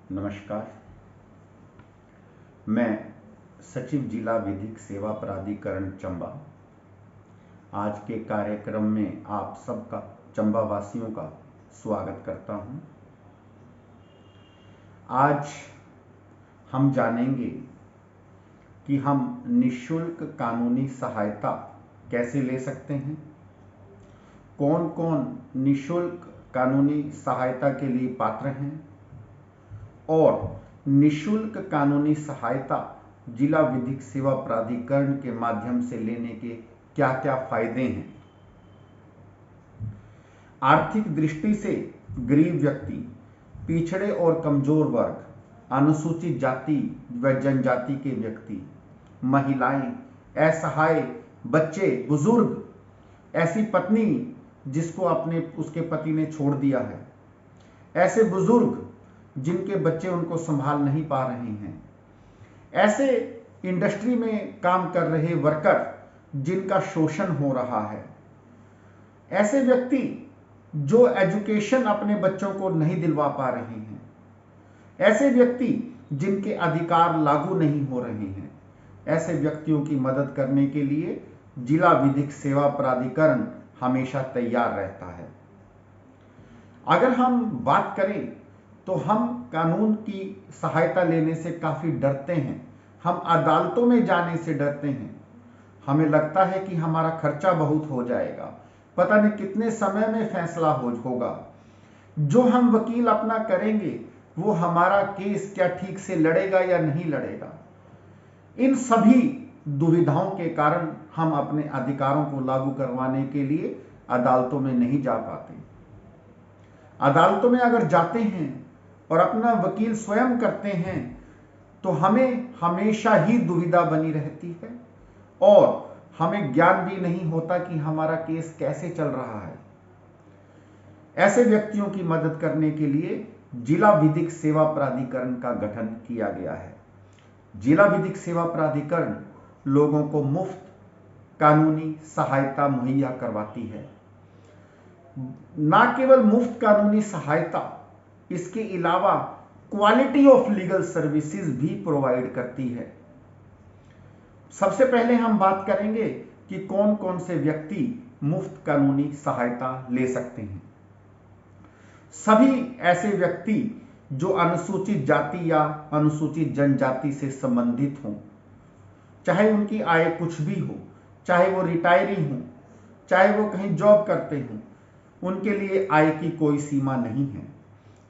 नमस्कार। मैं सचिव जिला विधिक सेवा प्राधिकरण चंबा आज के कार्यक्रम में आप सबका, चंबा वासियों का स्वागत करता हूं। आज हम जानेंगे कि हम निःशुल्क कानूनी सहायता कैसे ले सकते हैं, कौन कौन निःशुल्क कानूनी सहायता के लिए पात्र हैं और निःशुल्क कानूनी सहायता जिला विधिक सेवा प्राधिकरण के माध्यम से लेने के क्या क्या फायदे हैं। आर्थिक दृष्टि से गरीब व्यक्ति, पिछड़े और कमजोर वर्ग, अनुसूचित जाति व जनजाति के व्यक्ति, महिलाएं, असहाय बच्चे, बुजुर्ग, ऐसी पत्नी जिसको उसके पति ने छोड़ दिया है, ऐसे बुजुर्ग जिनके बच्चे उनको संभाल नहीं पा रहे हैं, ऐसे इंडस्ट्री में काम कर रहे वर्कर जिनका शोषण हो रहा है, ऐसे व्यक्ति जो एजुकेशन अपने बच्चों को नहीं दिलवा पा रहे हैं, ऐसे व्यक्ति जिनके अधिकार लागू नहीं हो रहे हैं, ऐसे व्यक्तियों की मदद करने के लिए जिला विधिक सेवा प्राधिकरण हमेशा तैयार रहता है। अगर हम बात करें तो हम कानून की सहायता लेने से काफी डरते हैं, हम अदालतों में जाने से डरते हैं। हमें लगता है कि हमारा खर्चा बहुत हो जाएगा, पता नहीं कितने समय में फैसला होगा, जो हम वकील अपना करेंगे वो हमारा केस क्या ठीक से लड़ेगा या नहीं लड़ेगा। इन सभी दुविधाओं के कारण हम अपने अधिकारों को लागू करवाने के लिए अदालतों में नहीं जा पाते। अदालतों में अगर जाते हैं और अपना वकील स्वयं करते हैं तो हमें हमेशा ही दुविधा बनी रहती है और हमें ज्ञान भी नहीं होता कि हमारा केस कैसे चल रहा है। ऐसे व्यक्तियों की मदद करने के लिए जिला विधिक सेवा प्राधिकरण का गठन किया गया है। जिला विधिक सेवा प्राधिकरण लोगों को मुफ्त कानूनी सहायता मुहैया करवाती है। ना केवल मुफ्त कानूनी सहायता, इसके अलावा क्वालिटी ऑफ लीगल सर्विसेज भी प्रोवाइड करती है। सबसे पहले हम बात करेंगे कि कौन कौन से व्यक्ति मुफ्त कानूनी सहायता ले सकते हैं। सभी ऐसे व्यक्ति जो अनुसूचित जाति या अनुसूचित जनजाति से संबंधित हों, चाहे उनकी आय कुछ भी हो, चाहे वो रिटायरी हो, चाहे वो कहीं जॉब करते हों, उनके लिए आय की कोई सीमा नहीं है।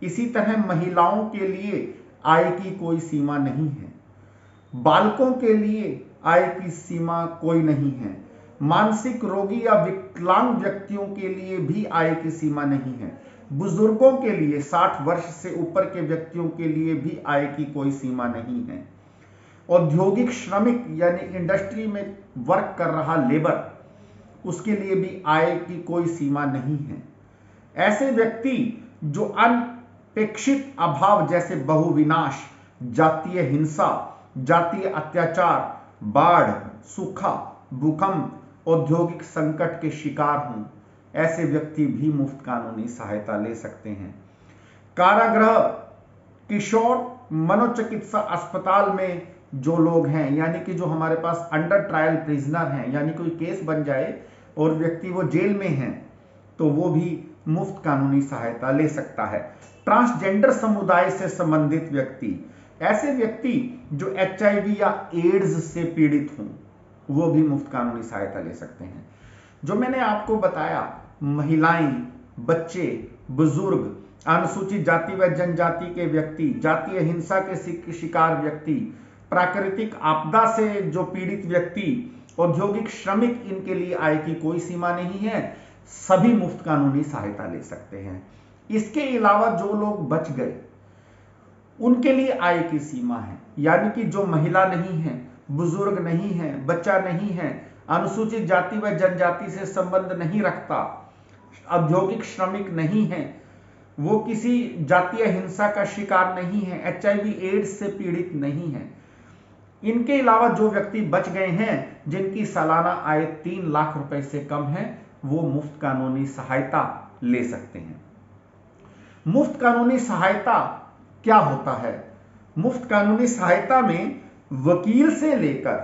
इसी तरह महिलाओं के लिए आय की कोई सीमा नहीं है, बालकों के लिए आय की सीमा कोई नहीं है, मानसिक रोगी या विकलांग व्यक्तियों के लिए भी आय की सीमा नहीं है, बुजुर्गों के लिए 60 वर्ष से ऊपर के व्यक्तियों के लिए भी आय की कोई सीमा नहीं है, औद्योगिक श्रमिक यानी इंडस्ट्री में वर्क कर रहा लेबर, उसके लिए भी आय की कोई सीमा नहीं है। ऐसे व्यक्ति जो अनपेक्षित अभाव जैसे बहुविनाश, जातीय हिंसा, जातीय अत्याचार, बाढ़, सूखा, भूकंप, औद्योगिक संकट के शिकार हों, ऐसे व्यक्ति भी मुफ्त कानूनी सहायता ले सकते हैं। कारागृह, किशोर मनोचिकित्सा अस्पताल में जो लोग हैं, यानी कि जो हमारे पास अंडर ट्रायल प्रिजनर हैं, यानी कोई केस बन जाए और व्यक्ति वो जेल में हैं, तो वो भी मुफ्त कानूनी सहायता ले सकता है। ट्रांसजेंडर समुदाय से संबंधित व्यक्ति, ऐसे व्यक्ति जो HIV या एड्स से पीड़ित हों, वो भी मुफ्त कानूनी सहायता ले सकते हैं। जो मैंने आपको बताया, महिलाएं, बच्चे, बुजुर्ग, अनुसूचित जाति व जनजाति के व्यक्ति, जातीय हिंसा के शिकार व्यक्ति, प्राकृतिक आपदा से जो पीड़ित व्यक्ति, औद्योगिक श्रमिक, इनके लिए आय की कोई सीमा नहीं है, सभी मुफ्त कानूनी सहायता ले सकते हैं। इसके अलावा जो लोग बच गए उनके लिए आय की सीमा है, यानी कि जो महिला नहीं है, बुजुर्ग नहीं है, बच्चा नहीं है, अनुसूचित जाति व जनजाति से संबंध नहीं रखता, औद्योगिक श्रमिक नहीं है, वो किसी जातीय हिंसा का शिकार नहीं है, HIV एड्स से पीड़ित नहीं है, इनके अलावा जो व्यक्ति बच गए हैं जिनकी सालाना आय 3 लाख रुपए से कम है, वो मुफ्त कानूनी सहायता ले सकते हैं। मुफ्त कानूनी सहायता क्या होता है? मुफ्त कानूनी सहायता में वकील से लेकर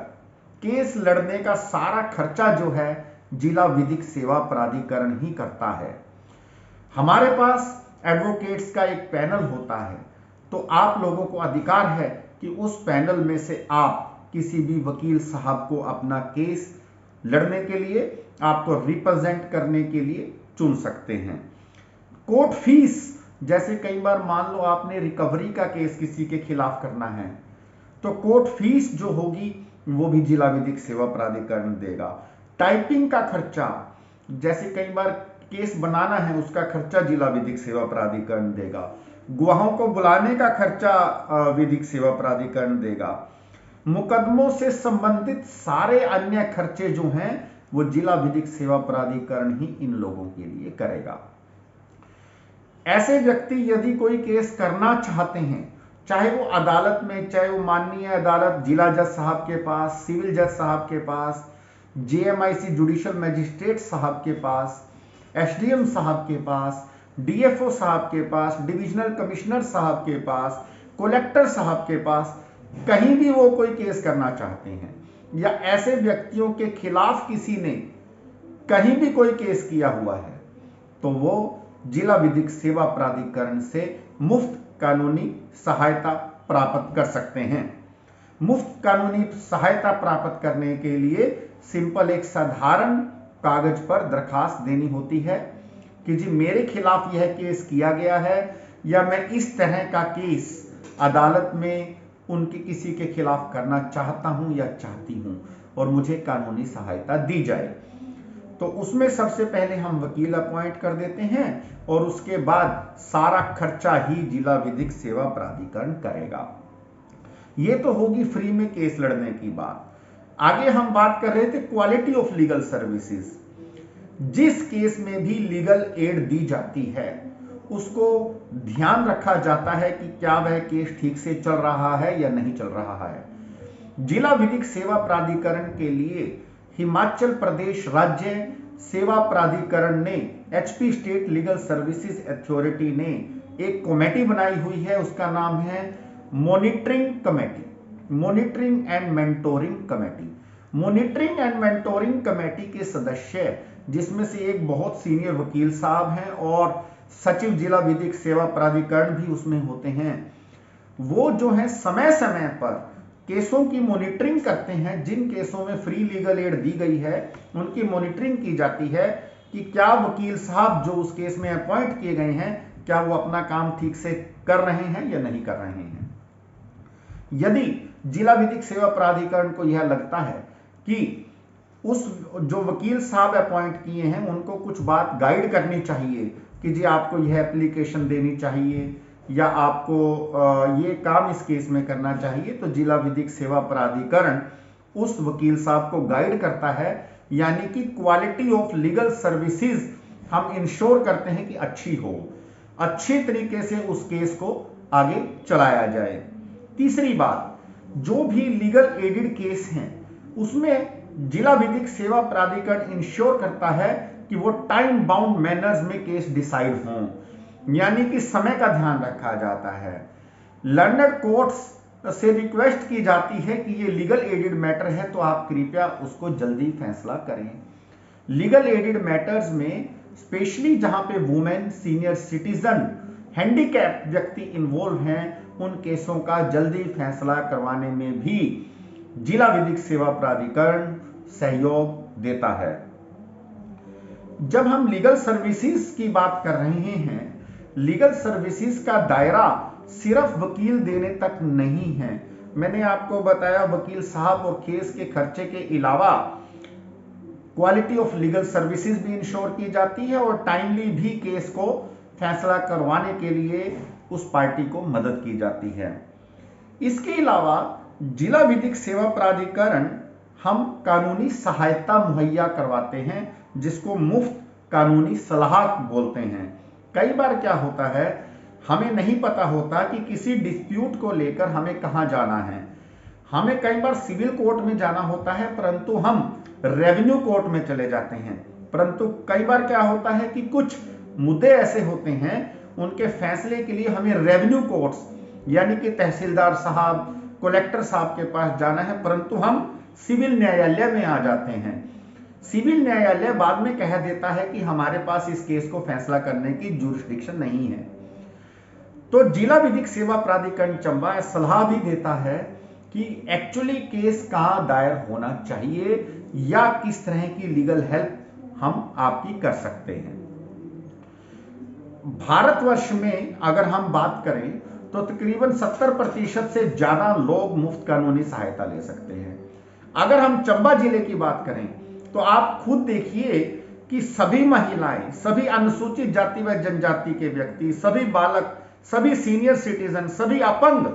केस लड़ने का सारा खर्चा जो है जिला विधिक सेवा प्राधिकरण ही करता है। हमारे पास एडवोकेट्स का एक पैनल होता है, तो आप लोगों को अधिकार है कि उस पैनल में से आप किसी भी वकील साहब को अपना केस लड़ने के लिए, आपको रिप्रेजेंट करने के लिए चुन सकते हैं। कोर्ट फीस, जैसे कई बार मान लो आपने रिकवरी का केस किसी के खिलाफ करना है, तो कोर्ट फीस जो होगी वो भी जिला विधिक सेवा प्राधिकरण देगा। टाइपिंग का खर्चा, जैसे कई बार केस बनाना है, उसका खर्चा जिला विधिक सेवा प्राधिकरण देगा। गवाहों को बुलाने का खर्चा विधिक सेवा प्राधिकरण देगा। मुकदमों से संबंधित सारे अन्य खर्चे जो हैं वो जिला विधिक सेवा प्राधिकरण ही इन लोगों के लिए करेगा। ऐसे व्यक्ति यदि कोई केस करना चाहते हैं, चाहे वो अदालत में, चाहे वो माननीय अदालत जिला जज साहब के पास, सिविल जज साहब के पास, जेएमआईसी जुडिशियल मजिस्ट्रेट साहब के पास, एसडीएम साहब के पास, डीएफओ साहब के पास, डिविजनल कमिश्नर साहब के पास, कलेक्टर साहब के पास, कहीं भी वो कोई केस करना चाहते हैं, या ऐसे व्यक्तियों के खिलाफ किसी ने कहीं भी कोई केस किया हुआ है, तो वो जिला विधिक सेवा प्राधिकरण से मुफ्त कानूनी सहायता प्राप्त कर सकते हैं। मुफ्त कानूनी सहायता प्राप्त करने के लिए सिंपल एक साधारण कागज पर दरखास्त देनी होती है कि जी मेरे खिलाफ यह केस किया गया है, या मैं इस तरह का केस अदालत में उनके किसी के खिलाफ करना चाहता हूं या चाहती हूं और मुझे कानूनी सहायता दी जाए। तो उसमें सबसे पहले हम वकील अपॉइंट कर देते हैं और उसके बाद सारा खर्चा ही जिला विधिक सेवा प्राधिकरण करेगा। ये तो होगी फ्री में केस लड़ने की बात। आगे हम बात कर रहे थे क्वालिटी ऑफ लीगल सर्विसेज। जिस केस में भी लीगल एड दी जाती है उसको ध्यान रखा जाता है कि क्या वह केस ठीक से चल रहा है या नहीं चल रहा है। जिला विधिक सेवा प्राधिकरण के लिए हिमाचल प्रदेश राज्य सेवा प्राधिकरण ने, HP state legal services authority ने एक कमेटी बनाई हुई है, उसका नाम है monitoring committee, monitoring and mentoring committee. Monitoring and mentoring committee के सदस्य, जिसमें से एक बहुत सीनियर वकील साहब हैं और सचिव जिला विधिक सेवा प्राधिकरण भी उसमें होते हैं, वो जो है समय समय पर केसों की मॉनिटरिंग करते हैं। जिन केसों में फ्री लीगल एड दी गई है उनकी मॉनिटरिंग की जाती है कि क्या वकील साहब जो उस केस में अपॉइंट किए गए हैं, क्या वो अपना काम ठीक से कर रहे हैं या नहीं कर रहे हैं। यदि जिला विधिक सेवा प्राधिकरण को यह लगता है कि उस जो वकील साहब अपॉइंट किए हैं उनको कुछ बात गाइड करनी चाहिए कि जी आपको यह एप्लीकेशन देनी चाहिए या आपको ये काम इस केस में करना चाहिए, तो जिला विधिक सेवा प्राधिकरण उस वकील साहब को गाइड करता है। यानी कि क्वालिटी ऑफ लीगल सर्विसेज हम इंश्योर करते हैं कि अच्छी हो, अच्छे तरीके से उस केस को आगे चलाया जाए। तीसरी बात, जो भी लीगल एडेड केस हैं उसमें जिला विधिक सेवा प्राधिकरण इंश्योर करता है कि वो टाइम बाउंड मैनर्स में केस डिसाइड हों, यानी कि समय का ध्यान रखा जाता है। लर्नड कोर्ट्स से रिक्वेस्ट की जाती है कि ये लीगल एडेड मैटर है तो आप कृपया उसको जल्दी फैसला करें। लीगल एडेड मैटर्स में स्पेशली जहां पे वुमेन, सीनियर सिटीजन, हैंडीकैप व्यक्ति इन्वॉल्व हैं, उन केसों का जल्दी फैसला करवाने में भी जिला विधिक सेवा प्राधिकरण सहयोग देता है। जब हम लीगल सर्विसेज की बात कर रहे हैं, लीगल सर्विसेज का दायरा सिर्फ वकील देने तक नहीं है। मैंने आपको बताया वकील साहब और केस के खर्चे के अलावा क्वालिटी ऑफ लीगल सर्विसेज भी इंश्योर की जाती है और टाइमली भी केस को फैसला करवाने के लिए उस पार्टी को मदद की जाती है। इसके अलावा जिला विधिक सेवा प्राधिकरण हम कानूनी सहायता मुहैया करवाते हैं, जिसको मुफ्त कानूनी सलाह बोलते हैं। कई बार क्या होता है, हमें नहीं पता होता कि किसी डिस्प्यूट को लेकर हमें कहां जाना है। हमें कई बार सिविल कोर्ट में जाना होता है, परंतु हम रेवेन्यू कोर्ट में चले जाते हैं। परंतु कई बार क्या होता है कि कुछ मुद्दे ऐसे होते हैं, उनके फैसले के लिए हमें रेवेन्यू कोर्ट्स यानी कि तहसीलदार साहब, कलेक्टर साहब के पास जाना है, परंतु हम सिविल न्यायालय में आ जाते हैं। सिविल न्यायालय बाद में कह देता है कि हमारे पास इस केस को फैसला करने की जुरिस्डिक्शन नहीं है। तो जिला विधिक सेवा प्राधिकरण चंबा सलाह भी देता है कि एक्चुअली केस कहां दायर होना चाहिए या किस तरह की लीगल हेल्प हम आपकी कर सकते हैं। भारतवर्ष में अगर हम बात करें तो तकरीबन 70% से ज्यादा लोग मुफ्त कानूनी सहायता ले सकते हैं। अगर हम चंबा जिले की बात करें तो आप खुद देखिए कि सभी महिलाएं, सभी अनुसूचित जाति व जनजाति के व्यक्ति, सभी बालक, सभी सीनियर सिटीजन, सभी अपंग,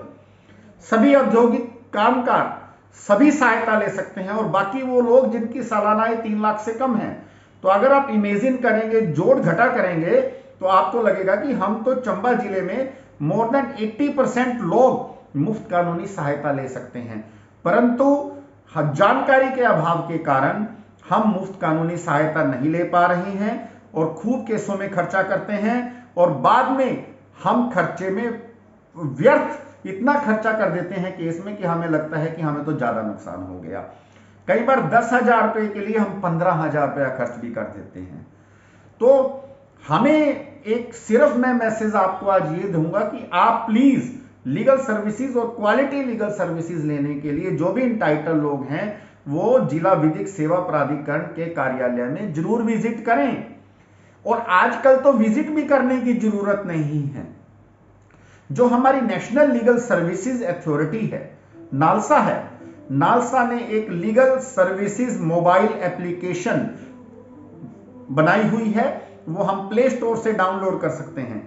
सभी औद्योगिक कामगार सभी सहायता ले सकते हैं। और बाकी वो लोग जिनकी सालाना आय 3 लाख से कम है, तो अगर आप इमेजिन करेंगे, जोड़ घटा करेंगे, तो आपको लगेगा कि हम तो चंबा जिले में मोर देन 80% लोग मुफ्त कानूनी सहायता ले सकते हैं। परंतु जानकारी के अभाव के कारण हम मुफ्त कानूनी सहायता नहीं ले पा रहे हैं और खूब केसों में खर्चा करते हैं और बाद में हम खर्चे में व्यर्थ इतना खर्चा कर देते हैं केस में कि हमें लगता है कि हमें तो ज्यादा नुकसान हो गया। कई बार 10,000 रुपए के लिए हम 15,000 रुपया खर्च भी कर देते हैं। तो हमें एक सिर्फ मैं मैसेज आपको आज ये दूंगा कि आप प्लीज लीगल सर्विसेज और क्वालिटी लीगल सर्विसेज लेने के लिए जो भी इंटाइटल लोग हैं वो जिला विधिक सेवा प्राधिकरण के कार्यालय में जरूर विजिट करें। और आजकल तो विजिट भी करने की जरूरत नहीं है। जो हमारी नेशनल लीगल सर्विसेज अथॉरिटी है, नालसा है, नालसा ने एक लीगल सर्विसेज मोबाइल एप्लीकेशन बनाई हुई है, वो हम प्ले स्टोर से डाउनलोड कर सकते हैं।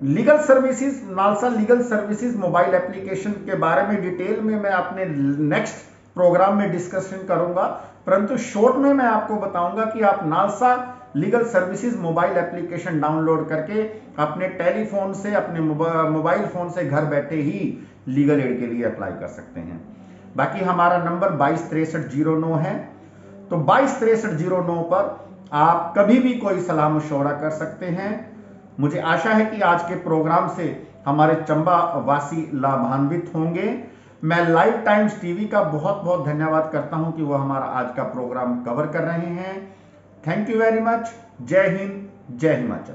Legal services, NALSA legal services mobile application के बारे में डिटेल में मैं अपने नेक्स्ट प्रोग्राम में डिस्कशन करूंगा, परंतु शॉर्ट में मैं आपको बताऊंगा कि आप NALSA legal services mobile application download करके अपने टेलीफोन से, अपने मोबाइल फोन से घर बैठे ही लीगल एड के लिए अप्लाई कर सकते हैं। बाकी हमारा नंबर 226309 है, तो 226309 पर आप कभी भी कोई सलाह मशवरा कर सकते हैं। मुझे आशा है कि आज के प्रोग्राम से हमारे चंबा वासी लाभान्वित होंगे। मैं लाइव टाइम्स टीवी का बहुत बहुत धन्यवाद करता हूं कि वो हमारा आज का प्रोग्राम कवर कर रहे हैं। Thank you very much. जय हिंद, जय हिमाचल।